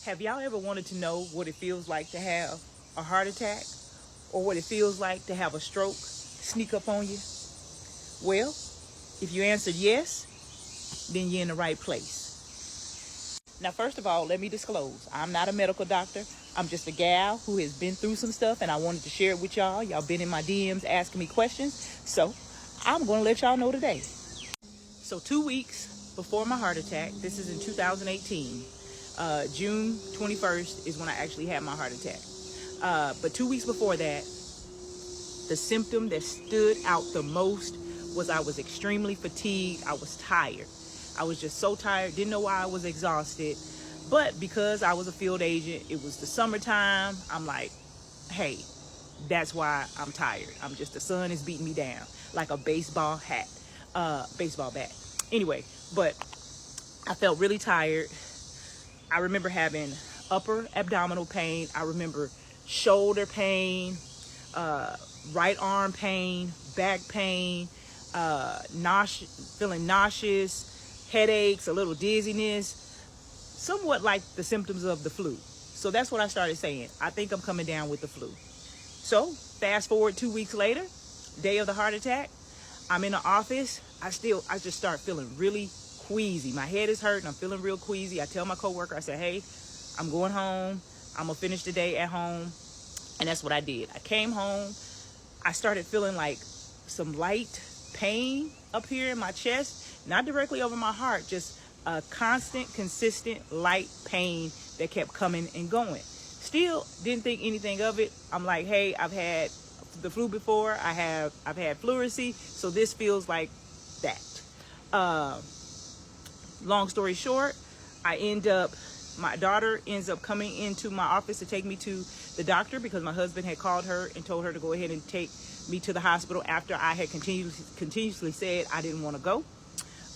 Have y'all ever wanted to know what it feels like to have a heart attack, or what it feels like to have a stroke sneak up on you? Well, if you answered yes, then you're in the right place. Now, first of all, let me disclose, I'm not a medical doctor. I'm just a gal who has been through some stuff, and I wanted to share it with y'all. Y'all been in my DMs asking me questions, so I'm going to let y'all know today. So 2 weeks before my heart attack, this is in 2018, June 21st is when I actually had my heart attack. But 2 weeks before that, the symptom that stood out the most was I was extremely fatigued. I was tired. I was just so tired, didn't know why I was exhausted. But because I was a field agent, it was the summertime, I'm like, hey, that's why I'm tired. The sun is beating me down like a baseball bat. Anyway, but I felt really tired. I remember having upper abdominal pain. I remember shoulder pain, right arm pain, back pain, feeling nauseous, headaches, a little dizziness, somewhat like the symptoms of the flu. So that's what I started saying. I think I'm coming down with the flu. So fast forward 2 weeks later, day of the heart attack, I'm in the office. I just start feeling really queasy. My head is hurting. I'm feeling real queasy. I tell my coworker, I said, hey, I'm going home. I'm gonna finish the day at home. And that's what I did. I came home. I started feeling like some light pain up here in my chest, not directly over my heart, just a constant, consistent, light pain that kept coming and going. Still didn't think anything of it. I'm like, hey, I've had the flu before. I've had pleurisy, so this feels like that. Long story short, my daughter ends up coming into my office to take me to the doctor because my husband had called her and told her to go ahead and take me to the hospital after I had continuously said I didn't want to go.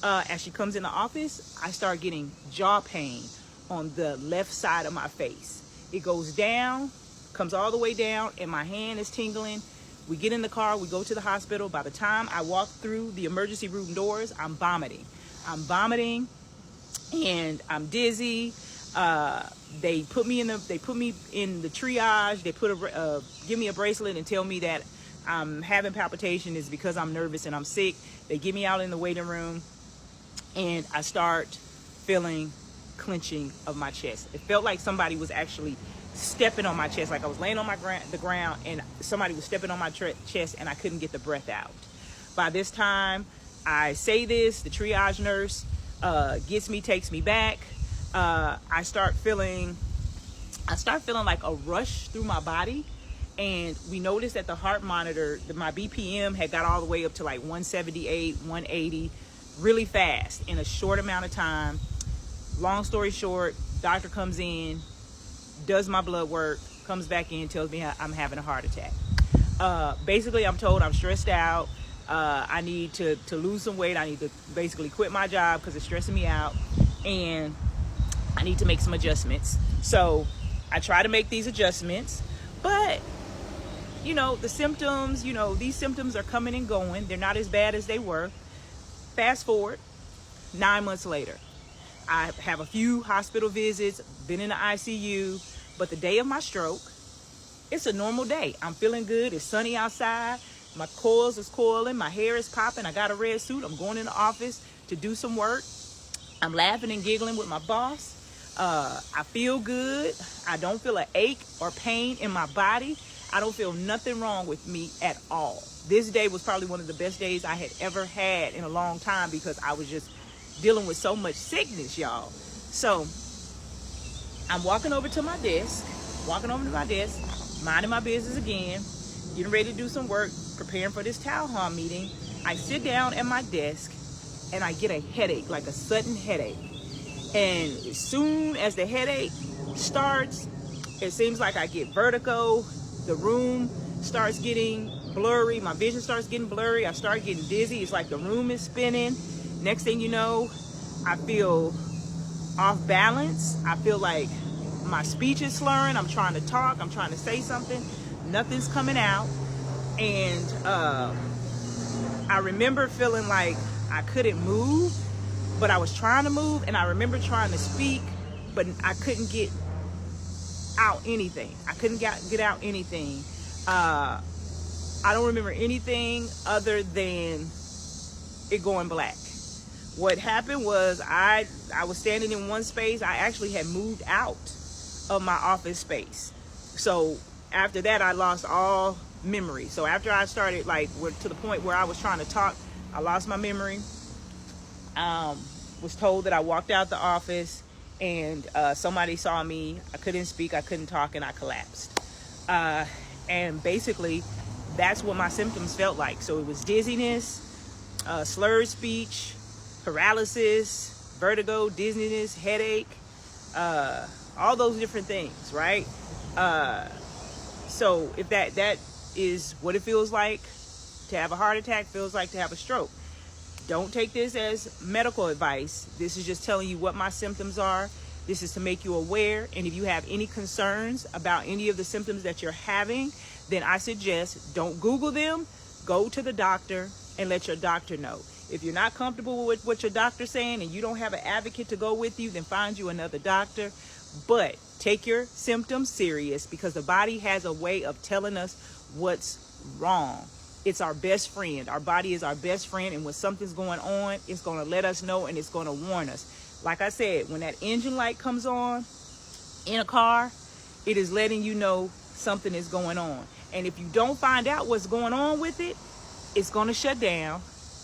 As she comes in the office, I start getting jaw pain on the left side of my face. It goes down, comes all the way down, and my hand is tingling. We get in the car, we go to the hospital. By the time I walk through the emergency room doors, I'm vomiting. And I'm dizzy. They put me in the triage. They give me a bracelet and tell me that I'm having palpitation is because I'm nervous and I'm sick. They get me out in the waiting room, and I start feeling clenching of my chest. It felt like somebody was actually stepping on my chest, like I was laying on the ground and somebody was stepping on my chest, and I couldn't get the breath out. By this time, I say this, the triage nurse takes me back. I start feeling like a rush through my body, and we noticed that the heart monitor, my BPM had got all the way up to like 178, 180, really fast in a short amount of time. Long story short, doctor comes in, does my blood work, comes back in, tells me I'm having a heart attack. Basically, I'm told I'm stressed out. I need to lose some weight. I need to basically quit my job because it's stressing me out, and I need to make some adjustments. So I try to make these adjustments, but the symptoms, these symptoms are coming and going. They're not as bad as they were. Fast forward 9 months later, I have a few hospital visits, been in the ICU, but the day of my stroke, it's a normal day. I'm feeling good. It's sunny outside. My coils is coiling. My hair is popping. I got a red suit. I'm going in the office to do some work. I'm laughing and giggling with my boss. I feel good. I don't feel an ache or pain in my body. I don't feel nothing wrong with me at all. This day was probably one of the best days I had ever had in a long time because I was just dealing with so much sickness, y'all. So I'm walking over to my desk, minding my business again, getting ready to do some work, preparing for this town hall meeting. I sit down at my desk and I get a headache, like a sudden headache. And as soon as the headache starts, it seems like I get vertigo. The room starts getting blurry. My vision starts getting blurry. I start getting dizzy. It's like the room is spinning. Next thing you know, I feel off balance. I feel like my speech is slurring. I'm trying to talk. I'm trying to say something. Nothing's coming out. And I remember feeling like I couldn't move, but I was trying to move. And I remember trying to speak, but I couldn't get out anything. I couldn't get out anything. I don't remember anything other than it going black. What happened was I was standing in one space. I actually had moved out of my office space. So after that, I lost all memory. So after I started, like, to the point where I was trying to talk, I lost my memory. Was told that I walked out the office, and somebody saw me. I couldn't speak, I couldn't talk, and I collapsed. And basically, that's what my symptoms felt like. So it was dizziness, slurred speech, paralysis, vertigo, dizziness, headache, all those different things, right? So if that is what it feels like to have a heart attack, feels like to have a stroke. Don't take this as medical advice. This is just telling you what my symptoms are. This is to make you aware. And if you have any concerns about any of the symptoms that you're having, then I suggest don't Google them. Go to the doctor and let your doctor know. If you're not comfortable with what your doctor's saying and you don't have an advocate to go with you, then find you another doctor. But take your symptoms serious, because the body has a way of telling us what's wrong. It's our best friend. Our body is our best friend, and when something's going on, it's going to let us know and it's going to warn us. Like I said, when that engine light comes on in a car, it is letting you know something is going on. And if you don't find out what's going on with it, it's going to shut down,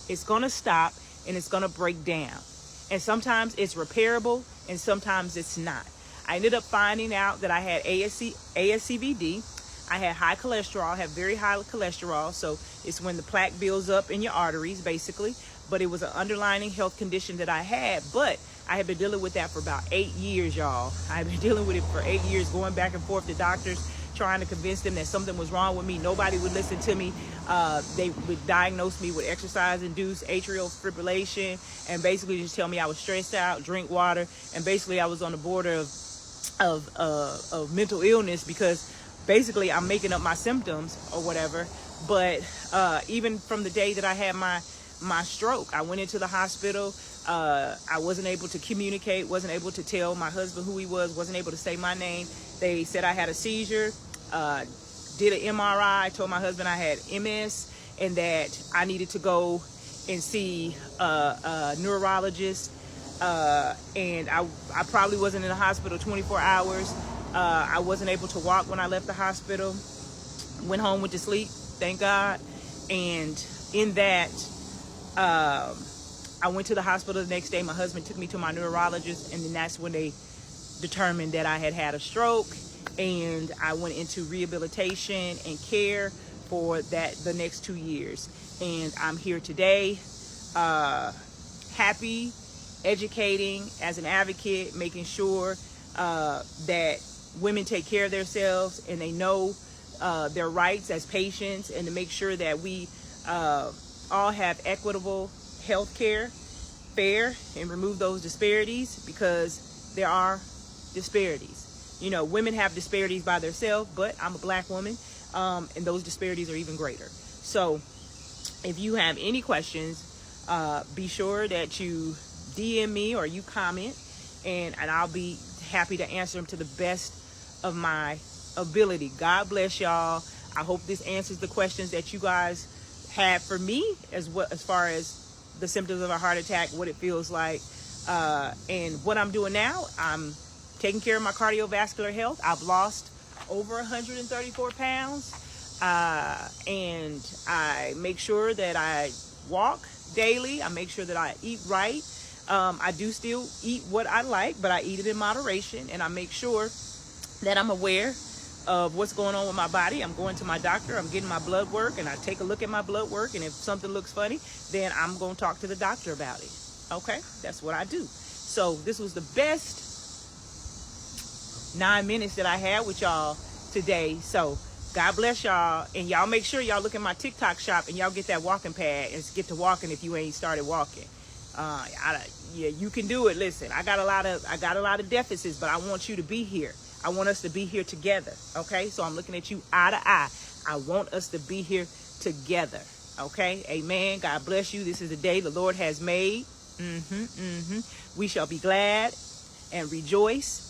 it's going to stop, and it's going to break down. And sometimes it's repairable, and sometimes it's not. I ended up finding out that I had ASCVD. I had high cholesterol, I have very high cholesterol. So it's when the plaque builds up in your arteries, basically. But it was an underlying health condition that I had. But I had been dealing with that for about 8 years, y'all. I've been dealing with it for 8 years, going back and forth to doctors, trying to convince them that something was wrong with me. Nobody would listen to me. They would diagnose me with exercise-induced atrial fibrillation and basically just tell me I was stressed out, drink water. And basically I was on the border of mental illness, because basically I'm making up my symptoms or whatever. But even from the day that I had my stroke, I went into the hospital. I wasn't able to communicate, wasn't able to tell my husband who he was, wasn't able to say my name. They said I had a seizure, did an MRI, told my husband I had MS and that I needed to go and see a neurologist. And I probably wasn't in the hospital 24 hours. I wasn't able to walk when I left the hospital. Went home, went to sleep, thank God. And in that, I went to the hospital the next day. My husband took me to my neurologist, and then that's when they determined that I had a stroke. And I went into rehabilitation and care for the next 2 years. And I'm here today, happy, educating as an advocate, making sure that women take care of themselves and they know their rights as patients, and to make sure that we all have equitable health care, fair, and remove those disparities, because there are disparities. You know, women have disparities by themselves, but I'm a black woman, and those disparities are even greater. So if you have any questions, be sure that you DM me or you comment, and I'll be happy to answer them to the best of my ability. God bless y'all. I hope this answers the questions that you guys have for me, as far as the symptoms of a heart attack, what it feels like, and what I'm doing now. I'm taking care of my cardiovascular health. I've lost over 134 pounds, and I make sure that I walk daily. I make sure that I eat right. I do still eat what I like, but I eat it in moderation, and I make sure that I'm aware of what's going on with my body. I'm going to my doctor, I'm getting my blood work, and I take a look at my blood work, and if something looks funny, then I'm going to talk to the doctor about it. Okay, that's what I do. So this was the best 9 minutes that I had with y'all today. So God bless y'all, and y'all make sure y'all look at my TikTok shop and y'all get that walking pad and get to walking if you ain't started walking. Yeah, you can do it. Listen, I got a lot of deficits, but I want you to be here. I want us to be here together. Okay, so I'm looking at you eye to eye. I want us to be here together. Okay, amen. God bless you. This is the day the Lord has made. We shall be glad and rejoice